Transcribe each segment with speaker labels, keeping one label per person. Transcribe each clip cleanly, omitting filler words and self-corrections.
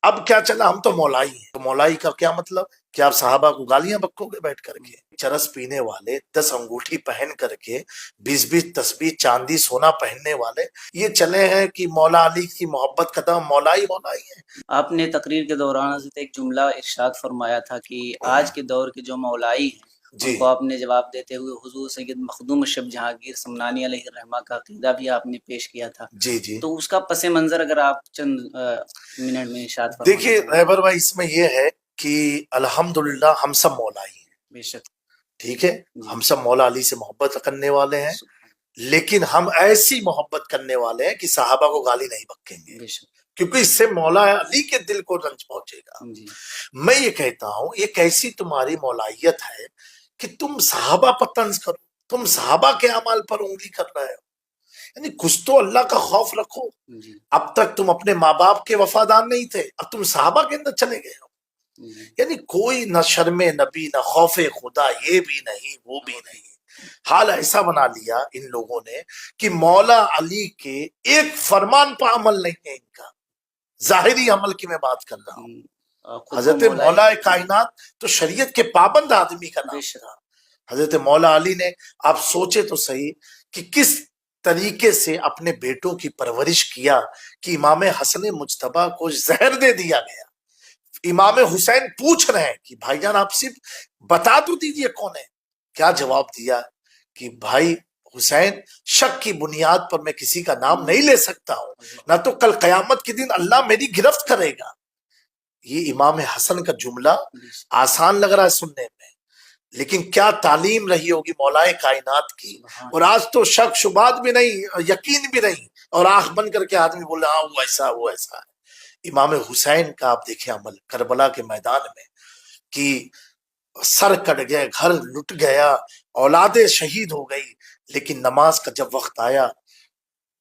Speaker 1: اب کیا چلا، ہم تو مولائی ہیں. تو مولائی کا کیا مطلب؟ کہ آپ صحابہ کو گالیاں بکو گے بیٹھ کر کے؟ چرس پینے والے، 10 انگوٹھی پہن کر کے، 20 تسبیح چاندی سونا پہننے والے یہ چلے ہیں کہ مولا علی کی محبت کا دم مولائی مولائی ہے.
Speaker 2: آپ نے تقریر کے دوران حضرت ایک جملہ ارشاد فرمایا تھا کہ آج کے دور کے جو مولائی ہیں
Speaker 1: جی
Speaker 2: ان کو آپ نے جواب دیتے ہوئے حضور سید مخدوم اشرف جہانگیر سمنانی علیہ الرحمہ کا عقیدہ بھی آپ نے پیش کیا تھا.
Speaker 1: جی جی
Speaker 2: تو اس کا پس منظر اگر آپ چند منٹ میں ارشاد فرمائیں.
Speaker 1: دیکھیے رہبر بھائی، اس میں یہ ہے کہ الحمدللہ ہم سب مولائی ہیں،
Speaker 2: بے شک،
Speaker 1: ٹھیک ہے، ہم سب مولا علی سے محبت کرنے والے ہیں، لیکن ہم ایسی محبت کرنے والے ہیں کہ صحابہ کو گالی نہیں بکیں گے،
Speaker 2: بے شک،
Speaker 1: کیونکہ اس سے مولا علی کے دل کو رنج پہنچے گا. میں یہ کہتا ہوں یہ کیسی تمہاری مولائیت ہے کہ تم صحابہ پر طنز کرو، تم صحابہ کے اعمال پر انگلی کر رہے ہو. یعنی کچھ تو اللہ کا خوف رکھو. اب تک تم اپنے ماں باپ کے وفادار نہیں تھے، اب تم صحابہ کے اندر چلے گئے ہو. یعنی کوئی نہ شرم نبی نہ خوف خدا، یہ بھی نہیں وہ بھی نہیں. حال ایسا بنا لیا ان لوگوں نے کہ مولا علی کے ایک فرمان پر عمل نہیں ہے ان کا. ظاہری عمل کی میں بات کر رہا ہوں. حضرت مولا کائنات تو شریعت کے پابند آدمی کا نام تھا. حضرت مولا علی نے، آپ سوچے تو صحیح کہ کس طریقے سے اپنے بیٹوں کی پرورش کیا کہ امام حسن مجتبیٰ کو زہر دے دیا گیا. امام حسین پوچھ رہے ہیں کہ بھائی جان آپ صرف بتا تو دیجئے کون ہے. کیا جواب دیا کہ بھائی حسین، شک کی بنیاد پر میں کسی کا نام نہیں لے سکتا ہوں، نہ تو کل قیامت کے دن اللہ میری گرفت کرے گا. یہ امام حسن کا جملہ آسان لگ رہا ہے سننے میں، لیکن کیا تعلیم رہی ہوگی مولائے کائنات کی. اور آج تو شک شبہات بھی نہیں، یقین بھی نہیں، اور آنکھ بند کر کے آدمی بول رہا وہ ایسا وہ ایسا ہے. امام حسین کا آپ دیکھیں عمل کربلا کے میدان میں کہ سر کٹ گئے، گھر لٹ گیا، اولادیں شہید ہو گئی، لیکن نماز کا جب وقت آیا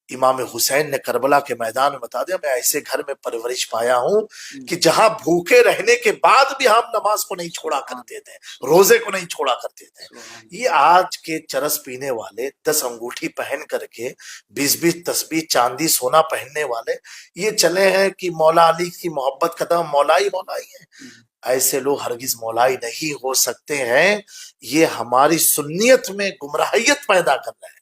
Speaker 1: امام حسین نے کربلا کے میدان میں بتا دیا میں ایسے گھر میں پرورش پایا ہوں کہ جہاں بھوکے رہنے کے بعد بھی ہم نماز کو نہیں چھوڑا کرتے تھے، روزے کو نہیں چھوڑا کرتے تھے. یہ آج کے چرس پینے والے، 10 انگوٹھی پہن کر کے، 20 تسبیح چاندی سونا پہننے والے یہ چلے ہیں کہ مولا علی کی محبت کا دم مولائی مولائی ہے. ایسے لوگ ہرگز مولائی نہیں ہو سکتے ہیں. یہ ہماری سنیت میں گمراہیت پیدا کر رہے ہیں.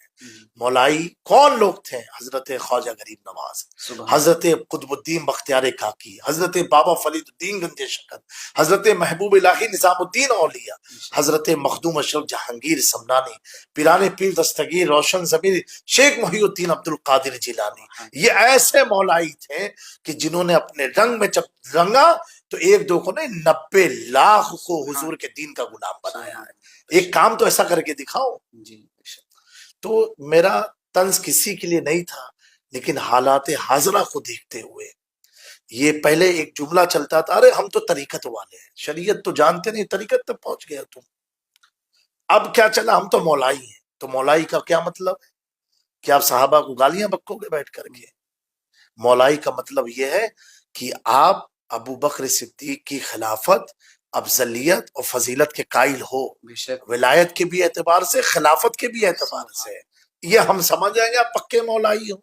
Speaker 1: مولائی کون لوگ تھے؟ حضرت خواجہ غریب نواز، حضرت قطب الدین بختیار کاکی، حضرت بابا فرید الدین گنج شکر، حضرت محبوب الہی نظام الدین اولیاء، حضرت مخدوم اشرف جہانگیر سمنانی، پیران پیر دستگیر روشن ضمیر شیخ محی الدین عبد القادر جیلانی. یہ ایسے مولائی تھے کہ جنہوں نے اپنے رنگ میں جب رنگا تو ایک دو کو نہیں 90 لاکھ کو حضور کے دین کا غلام بنایا ہے. ایک کام تو ایسا کر کے دکھاؤ. تو میرا طنز کسی کے لیے نہیں تھا، لیکن حالات حاضرہ کو دیکھتے ہوئے یہ پہلے ایک جملہ چلتا تھا، ارے ہم تو طریقت والے ہیں، شریعت تو جانتے نہیں، طریقت تک پہنچ گیا تم. اب کیا چلا، ہم تو مولائی ہیں. تو مولائی کا کیا مطلب؟ کہ آپ صحابہ کو گالیاں بکو گے بیٹھ کر کے؟ مولائی کا مطلب یہ ہے کہ آپ ابو بکر صدیق کی خلافت، افضلیت اور فضیلت کے قائل ہو، ولایت کے بھی اعتبار سے، خلافت کے بھی اعتبار سے. یہ ہم سمجھ جائیں گے آپ پکے مولائی ہو.